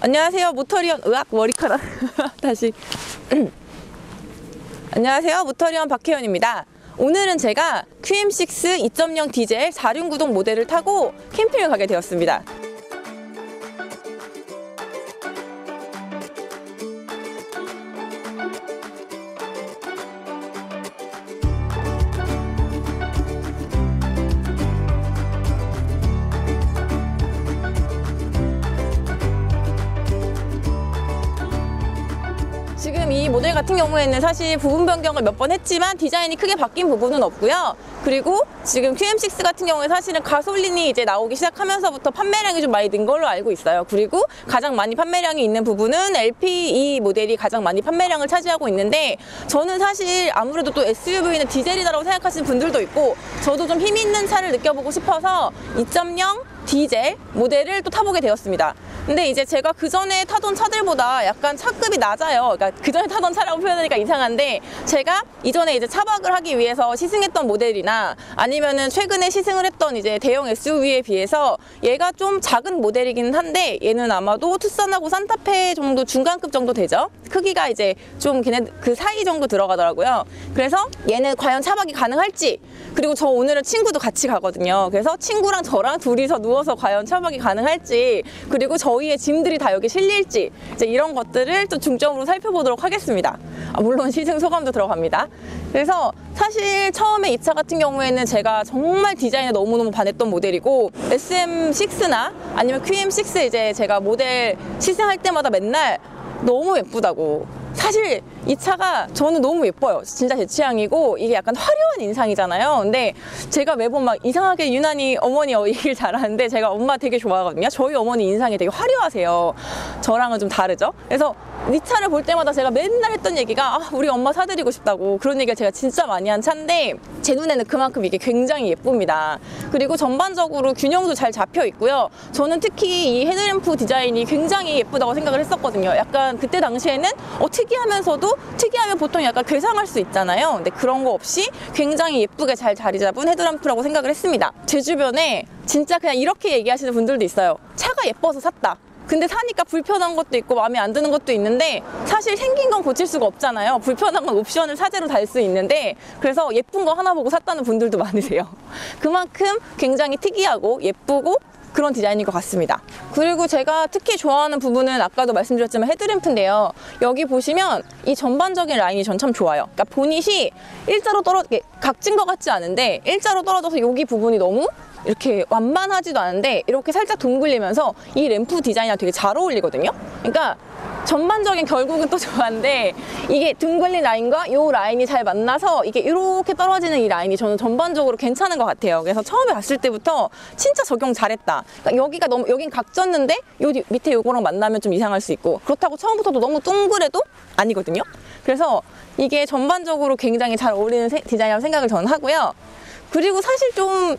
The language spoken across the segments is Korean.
안녕하세요. 모터리언 으악 머리카락 다시 안녕하세요. 모터리언 박혜연입니다. 오늘은 제가 QM6 2.0 디젤 4륜구동 모델을 타고 캠핑을 가게 되었습니다. 지금 이 모델 같은 경우에는 사실 부분 변경을 몇 번 했지만 디자인이 크게 바뀐 부분은 없고요. 그리고 지금 QM6 같은 경우에 사실은 가솔린이 이제 나오기 시작하면서부터 판매량이 좀 많이 는 걸로 알고 있어요. 그리고 가장 많이 판매량이 있는 부분은 LPE 모델이 가장 많이 판매량을 차지하고 있는데, 저는 사실 아무래도 또 SUV는 디젤이다라고 생각하시는 분들도 있고, 저도 좀 힘 있는 차를 느껴보고 싶어서 2.0 디젤 모델을 또 타보게 되었습니다. 근데 이제 제가 그 전에 타던 차들보다 약간 차급이 낮아요. 그러니까 그 전에 타던 차라고 표현하니까 이상한데, 제가 이전에 이제 차박을 하기 위해서 시승했던 모델이나 아니면은 최근에 시승을 했던 이제 대형 SUV에 비해서 얘가 좀 작은 모델이긴 한데, 얘는 아마도 투싼하고 산타페 정도 중간급 정도 되죠. 크기가 이제 좀 걔네 그 사이 정도 들어가더라고요. 그래서 얘는 과연 차박이 가능할지, 그리고 저 오늘은 친구도 같이 가거든요. 그래서 친구랑 저랑 둘이서 누워서 과연 차박이 가능할지, 그리고 저희의 짐들이 다 여기 실릴지, 이제 이런 것들을 또 중점으로 살펴보도록 하겠습니다. 물론 시승 소감도 들어갑니다. 그래서 사실 처음에 이 차 같은 경우에는 제가 정말 디자인에 너무너무 반했던 모델이고, SM6나 아니면 QM6 이제 제가 모델 시승할 때마다 맨날 너무 예쁘다고. 사실 이 차가 저는 너무 예뻐요. 진짜 제 취향이고, 이게 약간 화려한 인상이잖아요. 근데 제가 매번 막 이상하게 유난히 어머니 얘기를 잘하는데, 제가 엄마 되게 좋아하거든요. 저희 어머니 인상이 되게 화려하세요. 저랑은 좀 다르죠. 그래서 이 차를 볼 때마다 제가 맨날 했던 얘기가, 우리 엄마 사드리고 싶다고. 그런 얘기를 제가 진짜 많이 한 차인데, 제 눈에는 그만큼 이게 굉장히 예쁩니다. 그리고 전반적으로 균형도 잘 잡혀 있고요. 저는 특히 이 헤드램프 디자인이 굉장히 예쁘다고 생각을 했었거든요. 약간 그때 당시에는 특이하면서도, 특이하면 보통 약간 괴상할 수 있잖아요. 근데 그런 거 없이 굉장히 예쁘게 잘 자리 잡은 헤드램프라고 생각을 했습니다. 제 주변에 진짜 그냥 이렇게 얘기하시는 분들도 있어요. 차가 예뻐서 샀다. 근데 사니까 불편한 것도 있고 마음에 안 드는 것도 있는데, 사실 생긴 건 고칠 수가 없잖아요. 불편한 건 옵션을 사제로 달 수 있는데, 그래서 예쁜 거 하나 보고 샀다는 분들도 많으세요. 그만큼 굉장히 특이하고 예쁘고 그런 디자인인 것 같습니다. 그리고 제가 특히 좋아하는 부분은 아까도 말씀드렸지만 헤드램프인데요. 여기 보시면 이 전반적인 라인이 전 참 좋아요. 그러니까 보닛이 일자로 각진 것 같지 않은데, 일자로 떨어져서 여기 부분이 너무 이렇게 완만하지도 않은데 이렇게 살짝 둥글리면서 이 램프 디자인이랑 되게 잘 어울리거든요. 그러니까 전반적인 결국은 또 좋아하는데, 이게 둥글린 라인과 이 라인이 잘 만나서 이게 이렇게 떨어지는 이 라인이 저는 전반적으로 괜찮은 것 같아요. 그래서 처음에 봤을 때부터 진짜 적용 잘했다. 그러니까 여기가 너무, 여긴 각졌는데 요 밑에 요거랑 만나면 좀 이상할 수 있고, 그렇다고 처음부터도 너무 둥그래도 아니거든요. 그래서 이게 전반적으로 굉장히 잘 어울리는 디자인이라고 생각을 저는 하고요. 그리고 사실 좀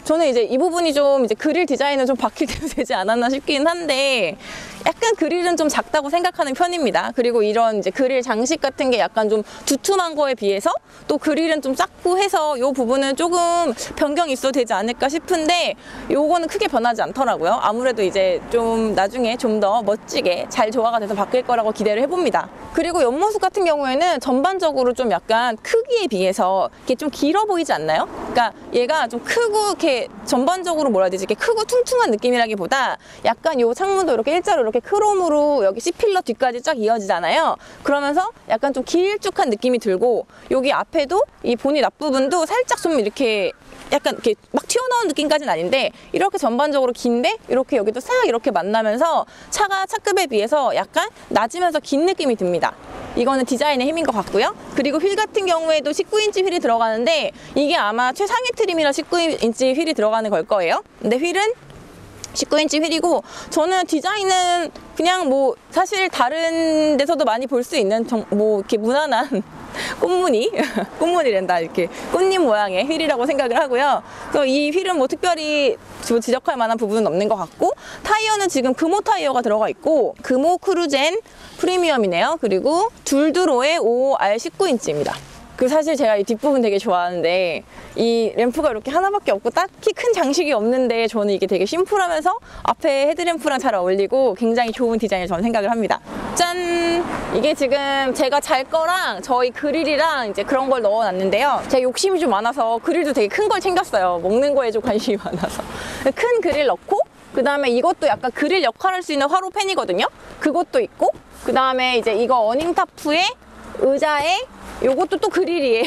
저는 이제 이 부분이 좀 이제 그릴 디자인은 좀 바뀌게 되지 않았나 싶긴 한데, 약간 그릴은 좀 작다고 생각하는 편입니다. 그리고 이런 이제 그릴 장식 같은 게 약간 좀 두툼한 거에 비해서 또 그릴은 좀 작고 해서 이 부분은 조금 변경이 있어도 되지 않을까 싶은데, 요거는 크게 변하지 않더라고요. 아무래도 이제 좀 나중에 좀 더 멋지게 잘 조화가 돼서 바뀔 거라고 기대를 해봅니다. 그리고 옆모습 같은 경우에는 전반적으로 좀 약간 크기에 비해서 이렇게 좀 길어 보이지 않나요? 그러니까 얘가 좀 크고 이렇게 전반적으로 뭐라 해야 되지? 이렇게 크고 퉁퉁한 느낌이라기보다 약간 요 창문도 이렇게 일자로 이렇게 크롬으로 여기 C필러 뒤까지 쫙 이어지잖아요. 그러면서 약간 좀 길쭉한 느낌이 들고 여기 앞에도 이 보닛 앞부분도 살짝 좀 이렇게 약간 이렇게 막 튀어나온 느낌까지는 아닌데 이렇게 전반적으로 긴데 이렇게 여기도 싹 이렇게 만나면서 차가 차급에 비해서 약간 낮으면서 긴 느낌이 듭니다. 이거는 디자인의 힘인 것 같고요. 그리고 휠 같은 경우에도 19인치 휠이 들어가는데 이게 아마 최상위 트림이라 19인치 휠이 들어가는 걸 거예요. 근데 휠은 19인치 휠이고 저는 디자인은 그냥 뭐 사실 다른 데서도 많이 볼 수 있는 뭐 이렇게 무난한 꽃무늬란다 이렇게 꽃잎 모양의 휠이라고 생각을 하고요. 그래서 이 휠은 뭐 특별히 지적할 만한 부분은 없는 것 같고 타이어는 지금 금호 타이어가 들어가 있고 금호 크루젠 프리미엄이네요. 그리고 둘드로의 5R 19인치입니다. 그 사실 제가 이 뒷부분 되게 좋아하는데 이 램프가 이렇게 하나밖에 없고 딱히 큰 장식이 없는데 저는 이게 되게 심플하면서 앞에 헤드램프랑 잘 어울리고 굉장히 좋은 디자인을 저는 생각을 합니다. 짠! 이게 지금 제가 잘 거랑 저희 그릴이랑 이제 그런 걸 넣어놨는데요. 제가 욕심이 좀 많아서 그릴도 되게 큰 걸 챙겼어요. 먹는 거에 좀 관심이 많아서. 큰 그릴 넣고 그 다음에 이것도 약간 그릴 역할을 할 수 있는 화로 펜이거든요. 그것도 있고 그 다음에 이제 이거 어닝타프에 의자에 요것도 또 그릴이에요.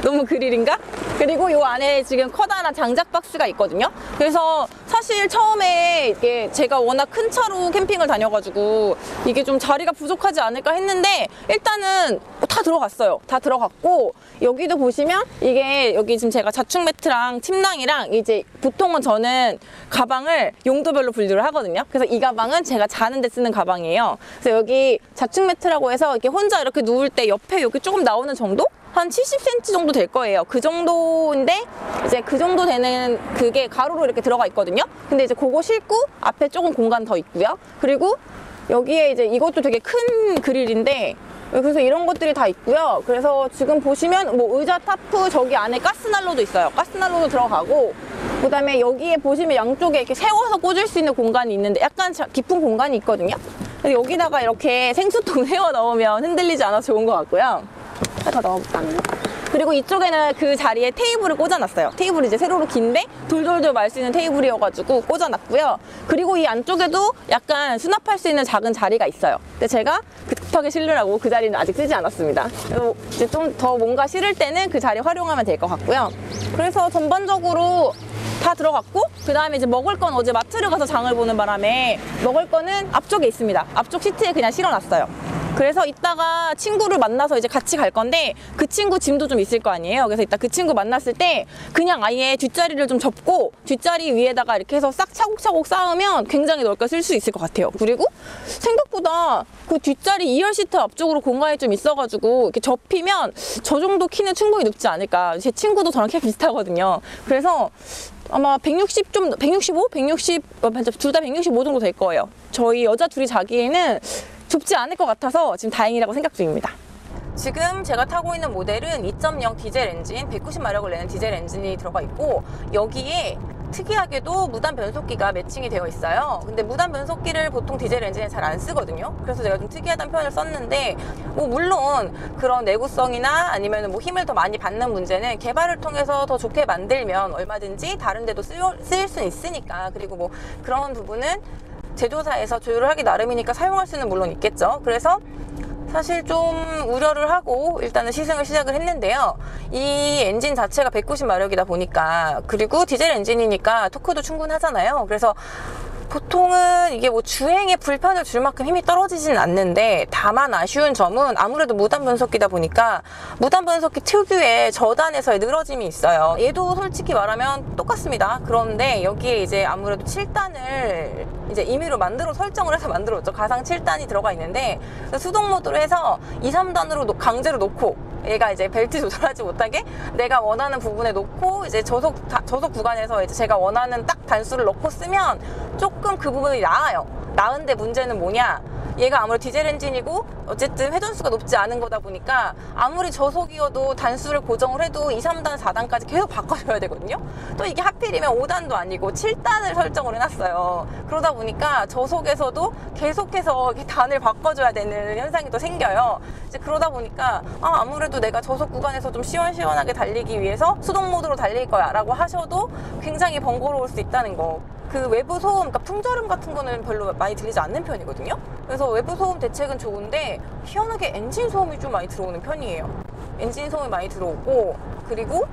너무 그릴인가? 그리고 요 안에 지금 커다란 장작 박스가 있거든요. 그래서 사실 처음에 이게 제가 워낙 큰 차로 캠핑을 다녀가지고 이게 좀 자리가 부족하지 않을까 했는데 일단은 다 들어갔어요. 다 들어갔고 여기도 보시면 이게 여기 지금 제가 자충 매트랑 침낭이랑 이제 보통은 저는 가방을 용도별로 분류를 하거든요. 그래서 이 가방은 제가 자는 데 쓰는 가방이에요. 그래서 여기 자충 매트라고 해서 이렇게 혼자 이렇게 누울 때 옆에 여기 조금 나오는 정도? 한 70cm 정도 될 거예요. 그 정도인데 이제 그 정도 되는 그게 가로로 이렇게 들어가 있거든요. 근데 이제 그거 싣고 앞에 조금 공간 더 있고요. 그리고 여기에 이제 이것도 되게 큰 그릴인데 그래서 이런 것들이 다 있고요. 그래서 지금 보시면 뭐 의자 타프 저기 안에 가스난로도 있어요. 가스난로도 들어가고 그 다음에 여기에 보시면 양쪽에 이렇게 세워서 꽂을 수 있는 공간이 있는데 약간 깊은 공간이 있거든요. 여기다가 이렇게 생수통 세워 넣으면 흔들리지 않아서 좋은 것 같고요. 하나 더 넣어볼까? 그리고 이쪽에는 그 자리에 테이블을 꽂아놨어요. 테이블이 이제 세로로 긴데 돌돌돌 말 수 있는 테이블이어가지고 꽂아놨고요. 그리고 이 안쪽에도 약간 수납할 수 있는 작은 자리가 있어요. 근데 제가 급하게 실으라고 그 자리는 아직 쓰지 않았습니다. 이제 좀 더 뭔가 실을 때는 그 자리 활용하면 될 것 같고요. 그래서 전반적으로 다 들어갔고 그 다음에 이제 먹을 건 어제 마트를 가서 장을 보는 바람에 먹을 거는 앞쪽에 있습니다. 앞쪽 시트에 그냥 실어놨어요. 그래서 이따가 친구를 만나서 이제 같이 갈 건데 그 친구 짐도 좀 있을 거 아니에요. 그래서 이따 그 친구 만났을 때 그냥 아예 뒷자리를 좀 접고 뒷자리 위에다가 이렇게 해서 싹 차곡차곡 쌓으면 굉장히 넓게 쓸 수 있을 것 같아요. 그리고 생각보다 그 뒷자리 2열 시트 앞쪽으로 공간이 좀 있어가지고 이렇게 접히면 저 정도 키는 충분히 높지 않을까. 제 친구도 저랑 키 비슷하거든요. 그래서 아마 160 좀 165? 160 둘 다 165 정도 될 거예요. 저희 여자 둘이 자기에는 좁지 않을 것 같아서 지금 다행이라고 생각 중입니다. 지금 제가 타고 있는 모델은 2.0 디젤 엔진, 190마력을 내는 디젤 엔진이 들어가 있고 여기에 특이하게도 무단 변속기가 매칭이 되어 있어요. 근데 무단 변속기를 보통 디젤 엔진에 잘 안 쓰거든요. 그래서 제가 좀 특이하다는 표현을 썼는데 뭐 물론 그런 내구성이나 아니면 뭐 힘을 더 많이 받는 문제는 개발을 통해서 더 좋게 만들면 얼마든지 다른 데도 쓰일 수 있으니까 그리고 뭐 그런 부분은 제조사에서 조율을 하기 나름이니까 사용할 수는 물론 있겠죠. 그래서 사실 좀 우려를 하고 일단은 시승을 시작을 했는데요. 이 엔진 자체가 190마력이다 보니까 그리고 디젤 엔진이니까 토크도 충분하잖아요. 그래서 보통은 이게 뭐 주행에 불편을 줄 만큼 힘이 떨어지진 않는데 다만 아쉬운 점은 아무래도 무단 변속기다 보니까 무단 변속기 특유의 저단에서의 늘어짐이 있어요. 얘도 솔직히 말하면 똑같습니다. 그런데 여기에 이제 아무래도 7단을 이제 임의로 설정을 해서 만들었죠. 가상 7단이 들어가 있는데 수동 모드로 해서 2, 3단으로 강제로 놓고 얘가 이제 벨트 조절하지 못하게 내가 원하는 부분에 놓고 이제 저속 구간에서 이제 제가 원하는 딱 단수를 넣고 쓰면 조금 그 부분이 나아요. 나은데 문제는 뭐냐? 얘가 아무리 디젤 엔진이고 어쨌든 회전수가 높지 않은 거다 보니까 아무리 저속이어도 단수를 고정을 해도 2, 3단, 4단까지 계속 바꿔줘야 되거든요. 또 이게 하필이면 5단도 아니고 7단을 설정을 해놨어요. 그러다 보니까 저속에서도 계속해서 이렇게 단을 바꿔줘야 되는 현상이 또 생겨요. 이제 그러다 보니까 아무래도 내가 저속 구간에서 좀 시원시원하게 달리기 위해서 수동 모드로 달릴 거야 라고 하셔도 굉장히 번거로울 수 있다는 거. 그 외부 소음, 그러니까 풍절음 같은 거는 별로 많이 들리지 않는 편이거든요. 그래서 외부 소음 대책은 좋은데 희한하게 엔진 소음이 좀 많이 들어오는 편이에요. 엔진 소음이 많이 들어오고, 그리고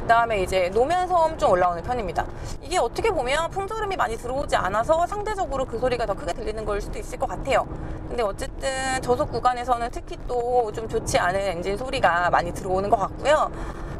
그다음에 이제 노면 소음 좀 올라오는 편입니다. 이게 어떻게 보면 풍절음이 많이 들어오지 않아서 상대적으로 그 소리가 더 크게 들리는 걸 수도 있을 것 같아요. 근데 어쨌든 저속 구간에서는 특히 또 좀 좋지 않은 엔진 소리가 많이 들어오는 것 같고요.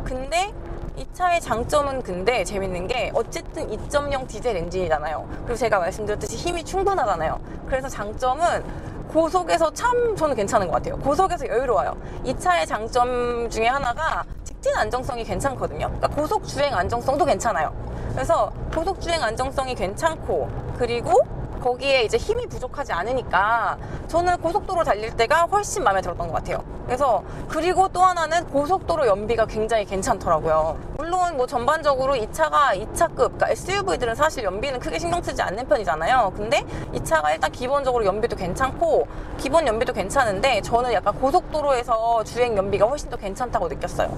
근데 이 차의 장점은 근데 재밌는 게 어쨌든 2.0 디젤 엔진이잖아요. 그리고 제가 말씀드렸듯이 힘이 충분하잖아요. 그래서 장점은 고속에서 참 저는 괜찮은 것 같아요. 고속에서 여유로워요. 이 차의 장점 중에 하나가 직진 안정성이 괜찮거든요. 그러니까 고속 주행 안정성도 괜찮아요. 그래서 고속 주행 안정성이 괜찮고, 그리고 거기에 이제 힘이 부족하지 않으니까 저는 고속도로 달릴 때가 훨씬 마음에 들었던 것 같아요. 그래서 그리고 또 하나는 고속도로 연비가 굉장히 괜찮더라고요. 물론 뭐 전반적으로 이 차가 2차급, 그러니까 SUV들은 사실 연비는 크게 신경 쓰지 않는 편이잖아요. 근데 이 차가 일단 기본적으로 연비도 괜찮고, 기본 연비도 괜찮은데 저는 약간 고속도로에서 주행 연비가 훨씬 더 괜찮다고 느꼈어요.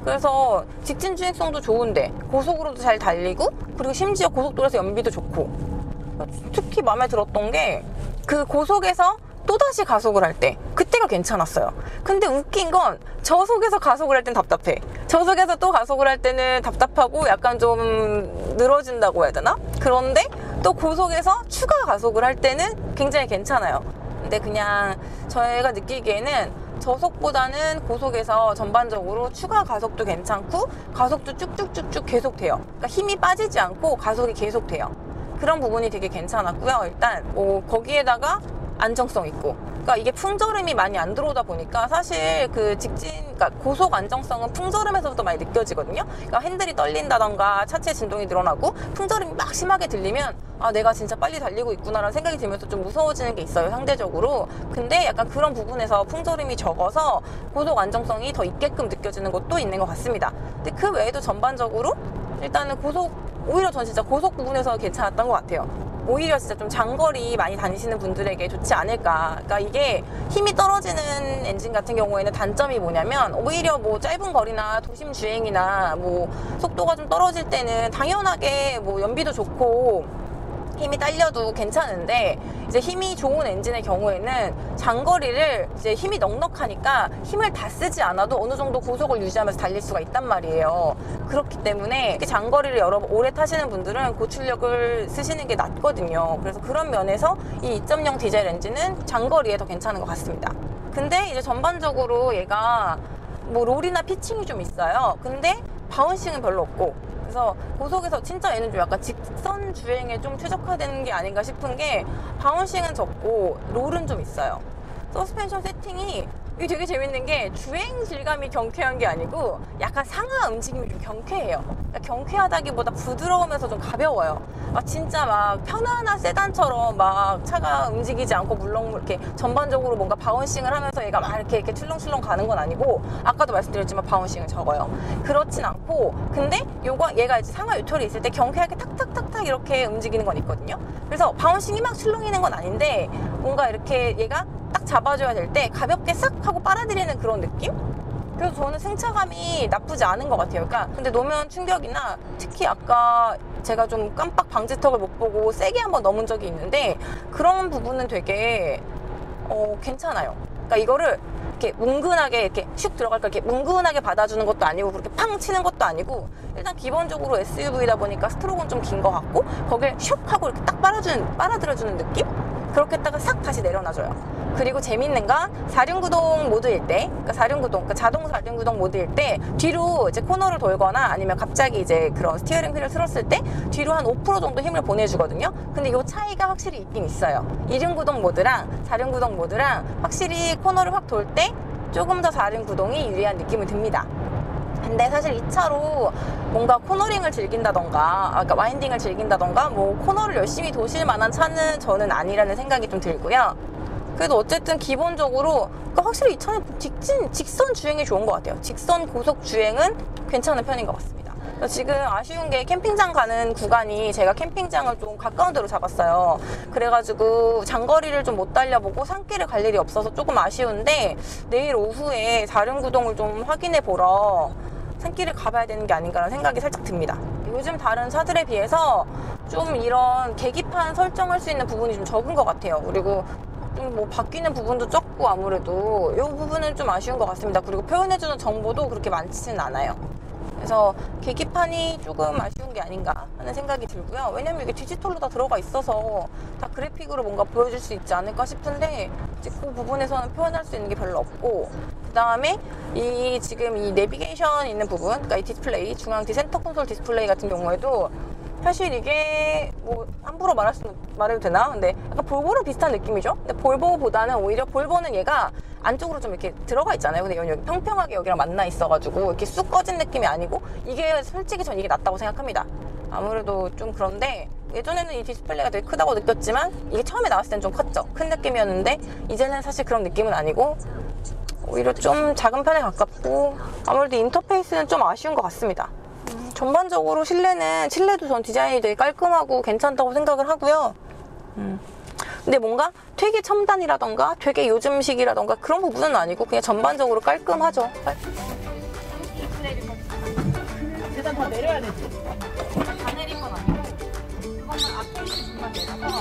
그래서 직진 주행성도 좋은데 고속으로도 잘 달리고, 그리고 심지어 고속도로에서 연비도 좋고, 특히 마음에 들었던 게 그 고속에서 또다시 가속을 할 때 그때가 괜찮았어요. 근데 웃긴 건 저속에서 가속을 할 땐 답답해. 저속에서 또 가속을 할 때는 답답하고 약간 좀 늘어진다고 해야 되나? 그런데 또 고속에서 추가 가속을 할 때는 굉장히 괜찮아요. 근데 그냥 저희가 느끼기에는 저속보다는 고속에서 전반적으로 추가 가속도 괜찮고 가속도 쭉쭉쭉쭉 계속돼요. 그러니까 힘이 빠지지 않고 가속이 계속돼요. 그런 부분이 되게 괜찮았고요. 일단 거기에다가 안정성 있고, 그러니까 이게 풍절음이 많이 안 들어오다 보니까 사실 그 그러니까 고속 안정성은 풍절음에서부터 많이 느껴지거든요. 그러니까 핸들이 떨린다던가 차체 진동이 늘어나고 풍절음이 막 심하게 들리면 내가 진짜 빨리 달리고 있구나라는 생각이 들면서 좀 무서워지는 게 있어요, 상대적으로. 근데 약간 그런 부분에서 풍절음이 적어서 고속 안정성이 더 있게끔 느껴지는 것도 있는 것 같습니다. 근데 그 외에도 전반적으로 일단은 오히려 전 진짜 고속 부분에서 괜찮았던 것 같아요. 오히려 진짜 좀 장거리 많이 다니시는 분들에게 좋지 않을까. 그러니까 이게 힘이 떨어지는 엔진 같은 경우에는 단점이 뭐냐면, 오히려 뭐 짧은 거리나 도심 주행이나 뭐 속도가 좀 떨어질 때는 당연하게 뭐 연비도 좋고 힘이 딸려도 괜찮은데, 이제 힘이 좋은 엔진의 경우에는 장거리를 이제 힘이 넉넉하니까 힘을 다 쓰지 않아도 어느 정도 고속을 유지하면서 달릴 수가 있단 말이에요. 그렇기 때문에 특히 장거리를 오래 타시는 분들은 고출력을 쓰시는 게 낫거든요. 그래서 그런 면에서 이 2.0 디젤 엔진은 장거리에 더 괜찮은 것 같습니다. 근데 이제 전반적으로 얘가 뭐 롤이나 피칭이 좀 있어요. 근데 바운싱은 별로 없고, 그래서 고속에서 진짜 얘는 좀 약간 직선 주행에 좀 최적화되는 게 아닌가 싶은 게, 바운싱은 적고 롤은 좀 있어요. 서스펜션 세팅이 이게 되게 재밌는 게 주행 질감이 경쾌한 게 아니고 약간 상하 움직임이 좀 경쾌해요. 그러니까 경쾌하다기보다 부드러우면서 좀 가벼워요. 진짜 막 편안한 세단처럼 막 차가 움직이지 않고 물렁 이렇게 전반적으로 뭔가 바운싱을 하면서 얘가 막 이렇게 출렁출렁 가는 건 아니고, 아까도 말씀드렸지만 바운싱은 적어요. 그렇진 않고, 근데 얘가 이제 상하 유철이 있을 때 경쾌하게 탁탁탁탁 이렇게 움직이는 건 있거든요. 그래서 바운싱이 막 출렁이는 건 아닌데 뭔가 이렇게 얘가 딱 잡아줘야 될 때 가볍게 싹 하고 빨아들이는 그런 느낌? 그래서 저는 승차감이 나쁘지 않은 것 같아요. 그러니까 근데 노면 충격이나 특히 아까 제가 좀 깜빡 방지턱을 못 보고 세게 한번 넘은 적이 있는데, 그런 부분은 되게 괜찮아요. 그러니까 이거를 이렇게 뭉근하게 이렇게 슉 들어갈까 이렇게 뭉근하게 받아주는 것도 아니고 그렇게 팡 치는 것도 아니고, 일단 기본적으로 SUV다 보니까 스트로크는 좀 긴 것 같고 거기에 슉 하고 이렇게 딱 빨아들여주는 느낌? 그렇게 했다가 싹 다시 내려놔줘요. 그리고 재밌는 건 4륜구동 모드일 때, 그러니까 4륜구동, 그러니까 자동 4륜구동 모드일 때 뒤로 이제 코너를 돌거나 아니면 갑자기 이제 그런 스티어링 휠을 틀었을 때 뒤로 한 5% 정도 힘을 보내주거든요. 근데 이 차이가 확실히 있긴 있어요. 2륜구동 모드랑 4륜구동 모드랑 확실히 코너를 확 돌 때 조금 더 4륜구동이 유리한 느낌이 듭니다. 근데 사실 이 차로 뭔가 코너링을 즐긴다던가, 그러니까 와인딩을 즐긴다던가 뭐 코너를 열심히 도실 만한 차는 저는 아니라는 생각이 좀 들고요. 그래도 어쨌든 기본적으로 그러니까 확실히 이 차는 직선 주행이 좋은 것 같아요. 직선 고속 주행은 괜찮은 편인 것 같습니다. 지금 아쉬운 게 캠핑장 가는 구간이 제가 캠핑장을 좀 가까운 데로 잡았어요. 그래가지고 장거리를 좀 못 달려보고 산길을 갈 일이 없어서 조금 아쉬운데 내일 오후에 다른 구동을 좀 확인해 보러 산길을 가봐야 되는 게 아닌가라는 생각이 살짝 듭니다. 요즘 다른 차들에 비해서 좀 이런 계기판 설정할 수 있는 부분이 좀 적은 것 같아요. 그리고 좀 뭐 바뀌는 부분도 적고 아무래도 이 부분은 좀 아쉬운 것 같습니다. 그리고 표현해주는 정보도 그렇게 많지는 않아요. 그래서 계기판이 조금 아쉬운 게 아닌가 하는 생각이 들고요. 왜냐면 이게 디지털로 다 들어가 있어서 다 그래픽으로 뭔가 보여줄 수 있지 않을까 싶은데 그 부분에서는 표현할 수 있는 게 별로 없고, 그 다음에 지금 이 내비게이션 있는 부분, 그러니까 이 디스플레이, 중앙 센터 콘솔 디스플레이 같은 경우에도 사실 이게 뭐 함부로 말해도 되나? 근데 약간 볼보랑 비슷한 느낌이죠? 근데 볼보보다는 오히려 볼보는 얘가 안쪽으로 좀 이렇게 들어가 있잖아요. 근데 여기 평평하게 여기랑 만나 있어가지고 이렇게 쑥 꺼진 느낌이 아니고, 이게 솔직히 전 이게 낫다고 생각합니다. 아무래도 좀 그런데 예전에는 이 디스플레이가 되게 크다고 느꼈지만 이게 처음에 나왔을 땐 좀 컸죠. 큰 느낌이었는데 이제는 사실 그런 느낌은 아니고 오히려 좀 작은 편에 가깝고, 아무래도 인터페이스는 좀 아쉬운 것 같습니다. 전반적으로 실내도 전 디자인이 되게 깔끔하고 괜찮다고 생각을 하고요. 근데 뭔가 되게 첨단이라던가 되게 요즘식이라던가 그런 부분은 아니고 그냥 전반적으로 깔끔하죠. 계단 다 내려야 되지? 다 내린 건 아니고 그것만 앞에 있는 부분만 내려서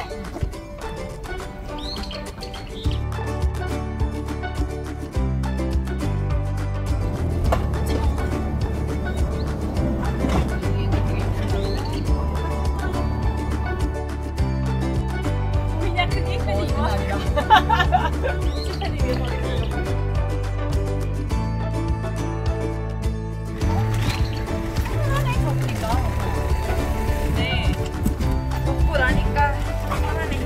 그냥 크게 이건 아니라 스타일이 위해서 편안해 접니까? 네 먹고 나니까 편안해.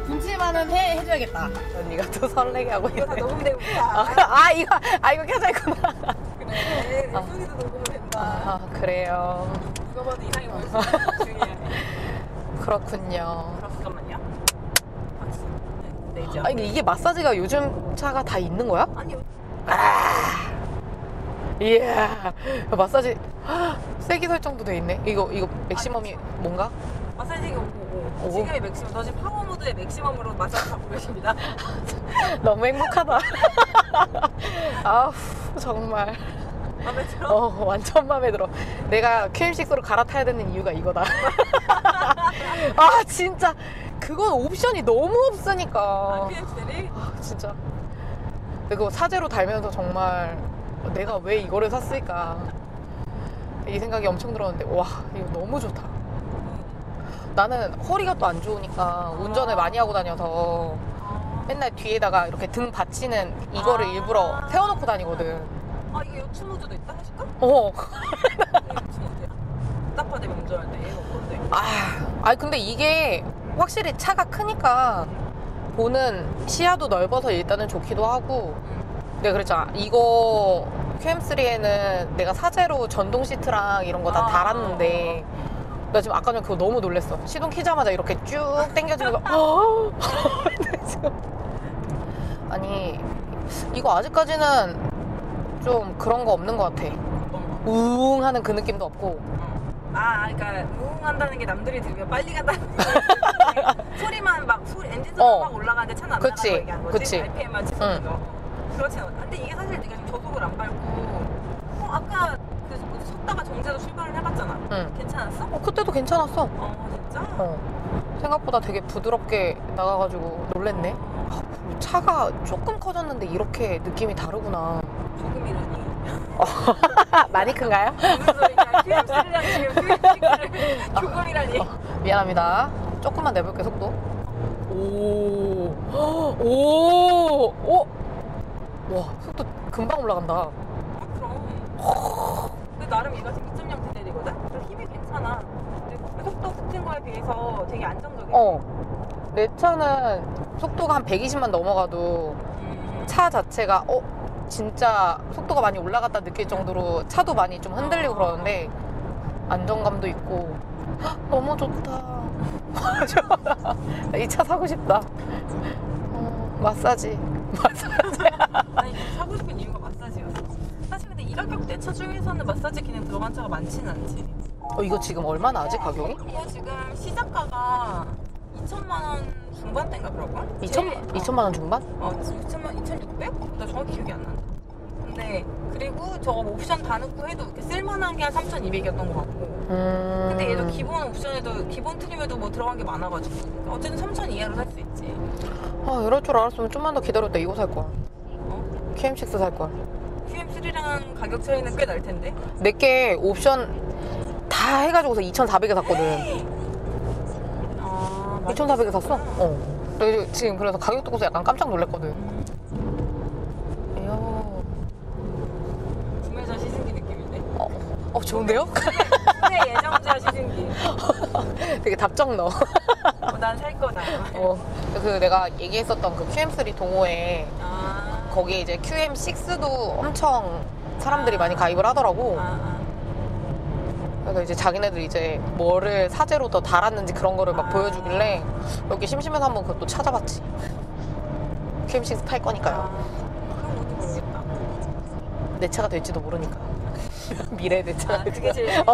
김치만은 해줘야겠다. 언니가 또 설레게 하고 있네. 이거 다 녹음되고 있다. 이거 켜져 있구나. 그래, 소리도 녹음이 된다. 아, 그래요. 누가 봐도 이상이 보일 수 있는 중이야. 그렇군요. 잠깐만요. 박수. 네, 이제. 아, 이게 마사지가 요즘 차가 다 있는 거야? 아니, 이야, 마사지 세기 설정도 돼 있네. 이거 맥시멈이 뭔가? 마사지기 오고 지금의 맥시멈, 저 지금 파워 모드의 맥시멈으로 마사지 받고 계십니다. 너무 행복하다. 아우, 정말. 마음에 들어? 완전 마음에 들어. 내가 QM6로 갈아타야 되는 이유가 이거다. 아, 진짜 그건 옵션이 너무 없으니까. PMC들이? 진짜. 그거 사제로 달면서 정말 내가 왜 이거를 샀을까 이 생각이 엄청 들었는데, 와, 이거 너무 좋다. 나는 허리가 또 안 좋으니까 운전을 많이 하고 다녀서 맨날 뒤에다가 이렇게 등 받치는 이거를 일부러 세워놓고 다니거든. 아, 이게 요추 모드도 있다 하실까? 이게 요추 모드야? 답답하다면 운전할 때 얘는 없던데. 근데 이게 확실히 차가 크니까 보는 시야도 넓어서 일단은 좋기도 하고, 내가 그랬잖아, 이거 QM3에는 내가 사제로 전동 시트랑 이런 거 다 달았는데 나 지금 아까 전에 그거 너무 놀랬어. 시동 키자마자 이렇게 쭉 당겨지면서 아니, 이거 아직까지는 좀 그런 거 없는 것 같아. 우웅 하는 그 느낌도 없고. 그러니까 우웅한다는 게 남들이 들으면 빨리 간다는 게 소리만 막 엔진 소리가 막 올라가는데 차는 안 나가는 거 얘기하는 거지? 그치. RPM만 치솟는 그렇지 않아. 근데 이게 사실 내가 지금 저속을 안 밟고 아까 그 섰다가 정제도 출발을 해봤잖아. 괜찮았어? 그때도 괜찮았어. 진짜? 생각보다 되게 부드럽게 나가가지고 놀랬네. 차가 조금 커졌는데 이렇게 느낌이 다르구나. 조금이라니. 많이 큰가요? 무슨 소리냐. QM3랑 지금 QM6를 조금이라니. 미안합니다. 조금만 내볼게, 속도. 오. 와, 속도 금방 올라간다. 그럼. 근데 나름 얘가 지금 2.0 디젤이거든? 그래서 힘이 괜찮아. 근데 속도 붙은 거에 비해서 되게 안정적이야. 내 차는 속도가 한 120만 넘어가도 차 자체가 진짜 속도가 많이 올라갔다 느낄 정도로 차도 많이 좀 흔들리고 그러는데 안정감도 있고 헉, 너무 좋다. 이 차 사고 싶다. 마사지. 아니 사고 싶은 이유가 마사지였어. 사실 근데 이 가격대 차 중에서는 마사지 기능 들어간 차가 많지는 않지. 이거 지금 얼마나 하지 가격이? 이거 지금 시작가가 2천만 원 중반대인가 그럴걸? 2천만 원 중반? 2,600? 나 정확히 기억이 안 난다. 근데 그리고 저거 옵션 다 넣고 해도 이렇게 쓸만한 게 한 3,200이었던 것 같고. 근데 얘도 기본 옵션에도 기본 트림에도 뭐 들어간 게 많아가지고 어쨌든 3,000 이하로 살 수 있지. 이럴 줄 알았으면 좀만 더 기다렸다 이거 살 거야. QM6 살 거야. QM3랑 가격 차이는 꽤 날 텐데. 내게 옵션 다 해가지고서 2,400에 샀거든. 2,400에 샀어? 그래서 지금 그래서 가격 듣고서 약간 깜짝 놀랐거든. 이야. 구매자 시승기 느낌인데. 좋은데요? 구매 예정자 시승기. 되게 답정 넣어. 난 살 거다. 그 내가 얘기했었던 그 QM3 동호회 아. 거기에 이제 QM6도 엄청 사람들이 많이 가입을 하더라고. 그래서 이제 자기네들이 이제 뭐를 사제로 더 달았는지 그런 거를 막 보여주길래 여기 심심해서 한번 그것도 찾아봤지. QM6 탈 거니까요. 그럼 어디 모르겠다. 내 차가 될지도 모르니까. 미래의 내 차가 그게 제일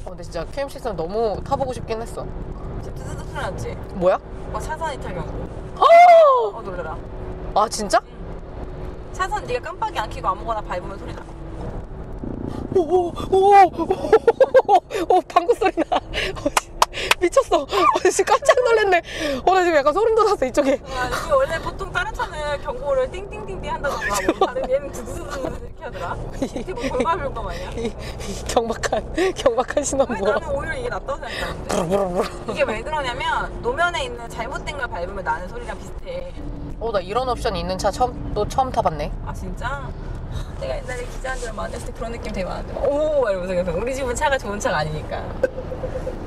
근데 진짜 QM6는 너무 타보고 싶긴 했어. 진짜 뜨뜻 소리 났지? 뭐야? 차선 이탈 경고. 놀래라. 아 진짜? 차선 네가 깜빡이 안 켜고 아무거나 밟으면 소리 나. 오 방구 소리 나. 미쳤어. 진짜 깜짝 놀랐네. 나 지금 약간 소름 돋았어 이쪽에. 이게 원래 보통 다른 차는 경고를 띵띵띵띵 한다던가 뭐 다른 얘는 두두두두 이렇게 하더라. 이게 뭐 돌밟을 거 마냥. 이 경박한 신호 왜 뭐야? 나는 오히려 이게 낫다고 생각하는데. 이게 왜 그러냐면 노면에 있는 잘못된 걸 밟으면 나는 소리랑 비슷해. 나 이런 옵션이 있는 차 처음 타봤네. 아 진짜? 내가 옛날에 기자한테랑 만났을 때 그런 느낌 되게 많았는데 오 이러면서 그래서 우리 집은 차가 좋은 차가 아니니까.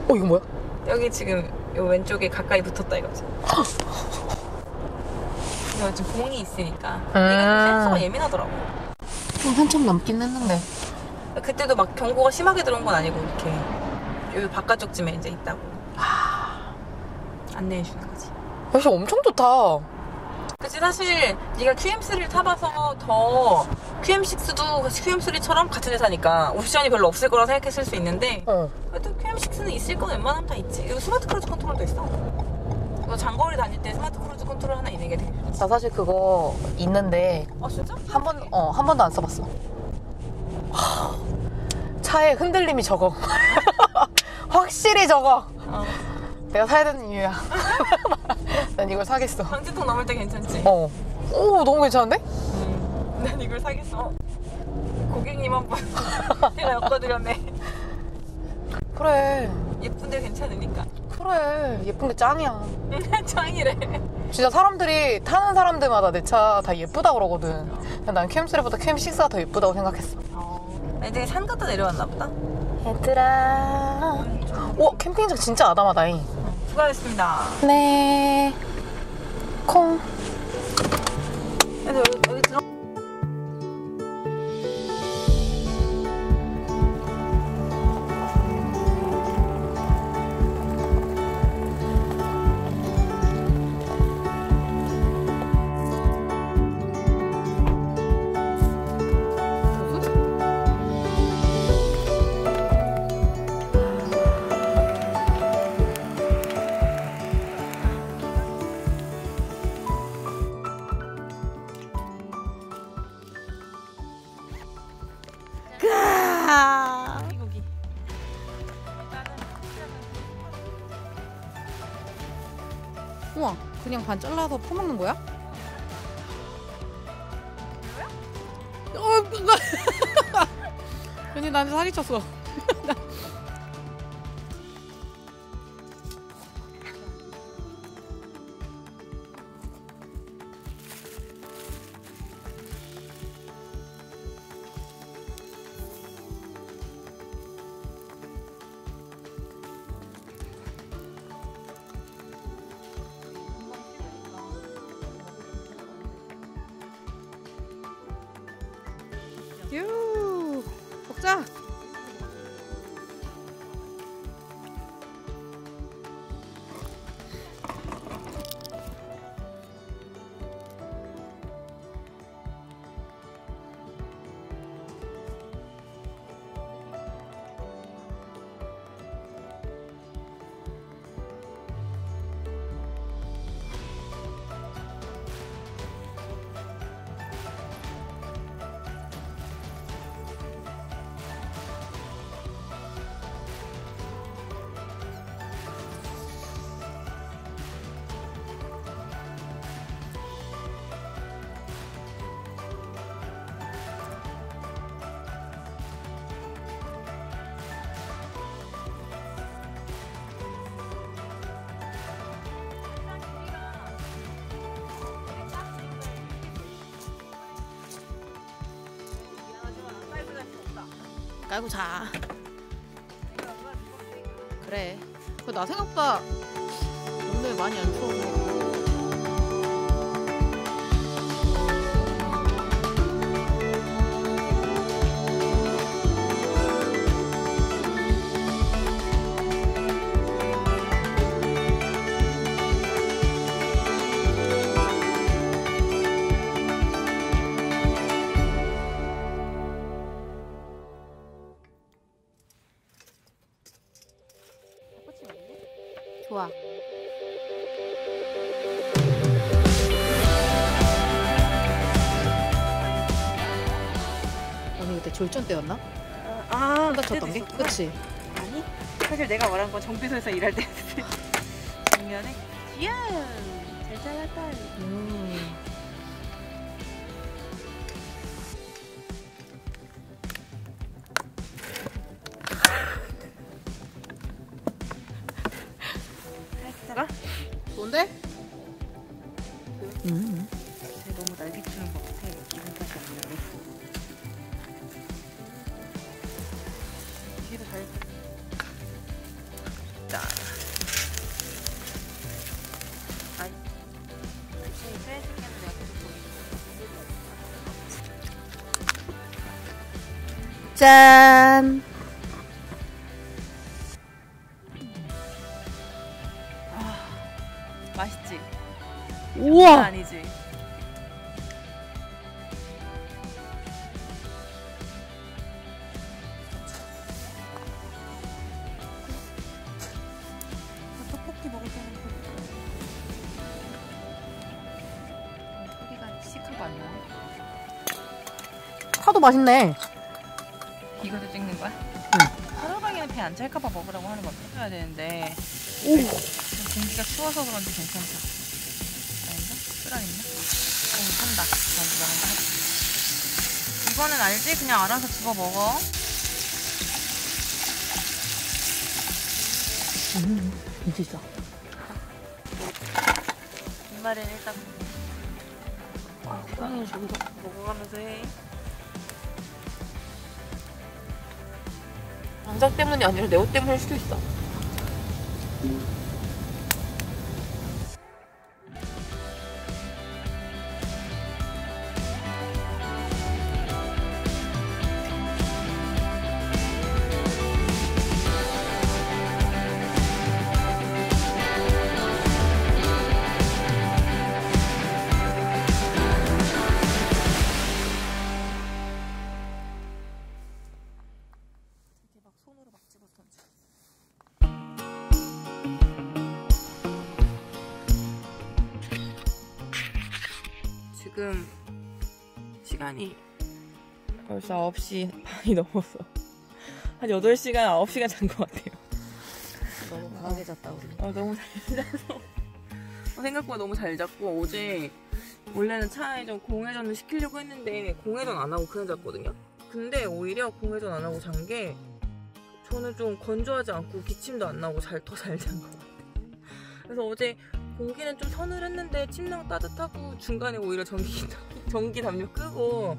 이거 뭐야? 여기 지금 요 왼쪽에 가까이 붙었다 이거지. 근데 지금 공이 있으니까 얘가 센서가 예민하더라고. 한참 넘긴 했는데. 그때도 막 경고가 심하게 들어온 건 아니고 이렇게 여기 바깥쪽쯤에 이제 있다고 안내해 주는 거지. 역시 엄청 좋다. 그치 사실 네가 QM3를 타봐서 더 QM6도 QM3처럼 같은 회사니까 옵션이 별로 없을 거라 생각했을 수 있는데 그래도 QM6는 있을 건 웬만하면 다 있지. 여기 스마트 크루즈 컨트롤도 있어. 너 장거리 다닐 때 스마트 크루즈 컨트롤 하나 있는 게 되게 좋지. 나 사실 그거 있는데 진짜? 한 번도 안 써봤어. 차의 흔들림이 적어. 확실히 적어. 내가 사야 되는 이유야. 난 이걸 사겠어. 방지턱 넘을 때 괜찮지? 오 너무 괜찮은데? 난 이걸 사겠어. 고객님 한 분 제가 엮어드렸네. 그래 예쁜데 괜찮으니까. 그래 예쁜 게 짱이야. 짱이래. 진짜 사람들이 타는 사람들마다 내 차 다 예쁘다 그러거든. 난 QM3보다 QM6가 더 예쁘다고 생각했어. 애들이 산 갔다 내려왔나 보다. 얘들아. 캠핑장 진짜 아담하다잉. 수고하셨습니다. 네. 콩. 그래서 여기 들어. 여기. 우와, 그냥 반 잘라서 퍼먹는 거야? 뭐야? 괜히 나한테 사기쳤어. 깔고 자. 그래. 나 생각보다 오늘 많이 안 추워. 좋아. 언니 그때 졸전 때였나? 아, 다쳤던 게? 그치? 아니, 사실 내가 말한 건 정비소에서 일할 때 작년에 이야, 잘 잘랐다. 살짝 좋은데? 쟤 너무 날개치는 것 같아. 기분까지 안 나네. 뒤도 잘. 자. 아니. 대신에 빼주면 내가 계속 보기. 짠! 맛있지? 우와! 아니지? 떡볶이 먹을 때는 크기가 시크가 안 나네. 파도 맛있네. 이것도 찍는 거야? 하루방에는 배 안 찰까봐 먹으라고 하는 거 빼줘야 되는데 오! 공기가 추워서 그런지 괜찮다. 아닌가? 쓰라있나? 산다. 나간다. 이거는 알지? 그냥 알아서 집어 먹어. 진짜 있어. 뒷말은 일단 먹어가면서 해. 장작 때문이 아니라 내 옷 때문일 수도 있어. 막 손으로 막 집어 던져. 지금 시간이 벌써 9시 반이 넘어서 한 8시간, 9시간 잔 것 같아요. 너무 강하게 잤다, 우리. 너무 잘 자서 생각보다 너무 잘 잤고 어제 원래는 차에 좀 공회전을 시키려고 했는데 공회전 안 하고 그냥 잤거든요. 근데 오히려 공회전 안 하고 잔 게 저는 좀 건조하지 않고 기침도 안 나고 더 잘 잔 것 같아요. 그래서 어제 공기는 좀 서늘했는데 침낭 따뜻하고 중간에 오히려 전기 담요 끄고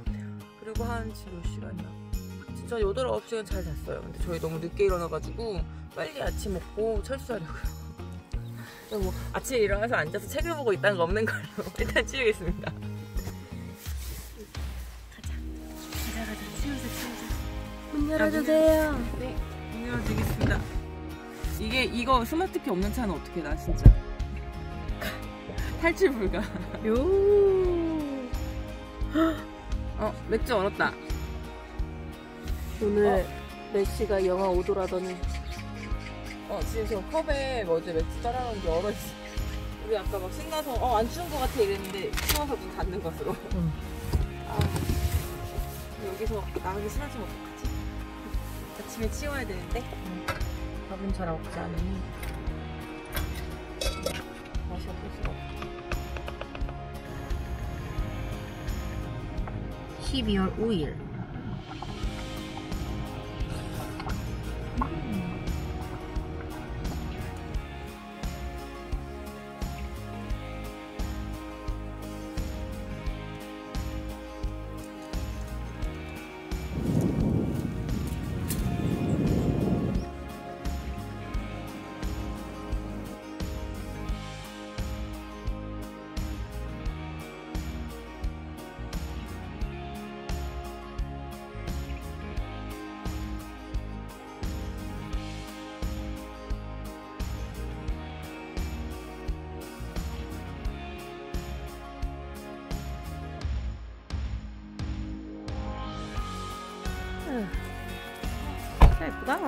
그리고 한 지금 몇 시간이야? 진짜 8, 9시간 잘 잤어요. 근데 저희 너무 늦게 일어나가지고 빨리 아침 먹고 철수하려고요. 뭐 아침에 일어나서 앉아서 책을 보고 있다는 거 없는 걸로 일단 치우겠습니다. 가자. 치우자. 문 열어주세요. 네, 문 열어드리겠습니다. 이거 스마트키 없는 차는 어떻게 나 진짜 탈출 불가. 맥주 얼었다. 오늘 메시가 영하 5도라더니 지금 저 컵에 어제 맥주 따라놓은 게 얼어있어. 우리 아까 막 신나서 안 추운 것 같아 이랬는데 추워서 문 닫는 것으로. 여기서 나가기 싫어지면 어떡하지? 아침에 치워야 되는데 밥은 잘 없지 않으니 맛이 없을 수가 없어. 12월 5일. 차 예쁘다.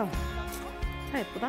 차 예쁘다.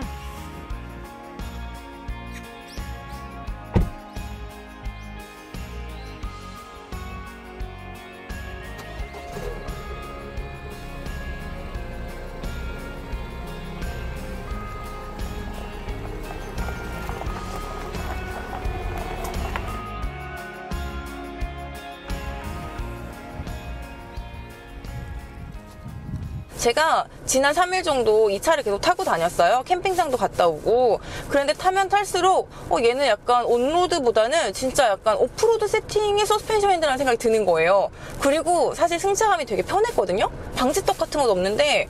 제가 지난 3일 정도 이 차를 계속 타고 다녔어요. 캠핑장도 갔다 오고. 그런데 타면 탈수록 얘는 약간 온로드보다는 진짜 약간 오프로드 세팅의 서스펜션이라는 생각이 드는 거예요. 그리고 사실 승차감이 되게 편했거든요. 방지턱 같은 것도 없는데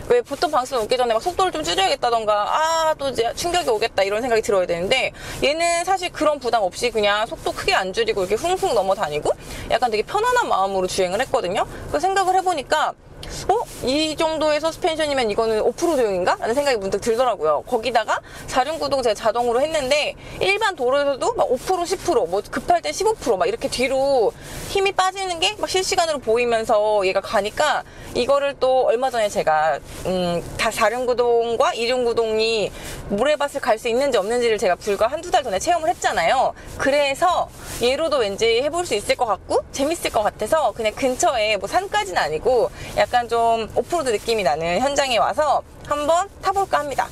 왜 보통 방송 오기 전에 막 속도를 좀 줄여야겠다던가 또 이제 충격이 오겠다 이런 생각이 들어야 되는데 얘는 사실 그런 부담 없이 그냥 속도 크게 안 줄이고 이렇게 훅훅 넘어다니고 약간 되게 편안한 마음으로 주행을 했거든요. 그 생각을 해보니까 이 정도의 서스펜션이면 이거는 오프로드용인가? 라는 생각이 문득 들더라고요. 거기다가 사륜구동 제가 자동으로 했는데 일반 도로에서도 막 5%, 10%, 뭐 급할 때 15% 막 이렇게 뒤로 힘이 빠지는 게 막 실시간으로 보이면서 얘가 가니까 이거를 또 얼마 전에 제가 다 사륜구동과 이륜구동이 모래밭을 갈 수 있는지 없는지를 제가 불과 한두 달 전에 체험을 했잖아요. 그래서 얘로도 왠지 해볼 수 있을 것 같고 재밌을 것 같아서 그냥 근처에 뭐 산까지는 아니고 약간 좀 오프로드 느낌이 나는 현장에 와서 한번 타볼까 합니다.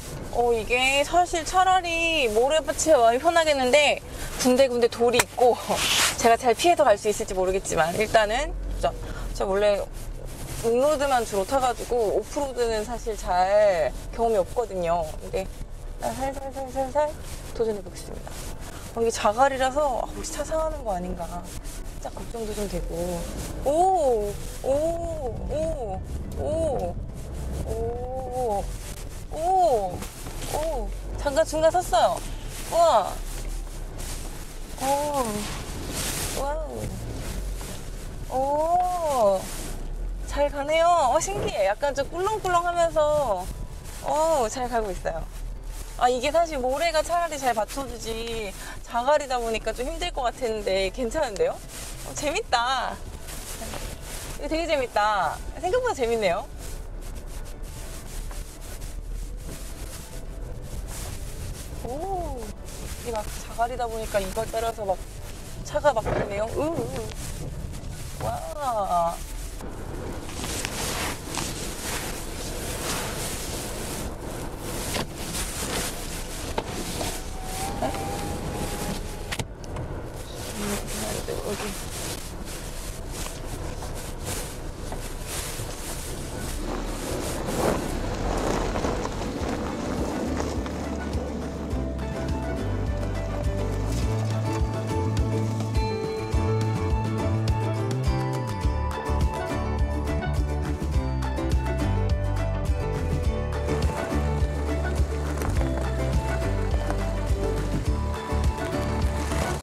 이게 사실 차라리 모래밭이 많이 편하겠는데 군데군데 돌이 있고 제가 잘 피해서 갈 수 있을지 모르겠지만 일단은 제가 원래 온로드만 주로 타가지고 오프로드는 사실 잘 경험이 없거든요. 근데 살살살살살 도전해보겠습니다. 이게 자갈이라서 혹시 차 상하는 거 아닌가 살짝 걱정도 좀 되고 잠깐 중간 섰어요. 우와. 와우. 잘 가네요. 신기해. 약간 좀 꿀렁꿀렁 하면서 잘 가고 있어요. 이게 사실 모래가 차라리 잘 받쳐주지 자갈이다 보니까 좀 힘들 것 같았는데 괜찮은데요? 재밌다. 이거 되게 재밌다. 생각보다 재밌네요. 이게 막 자갈이다 보니까 이걸 따라서 막 차가 막 그러네요. 와. 여기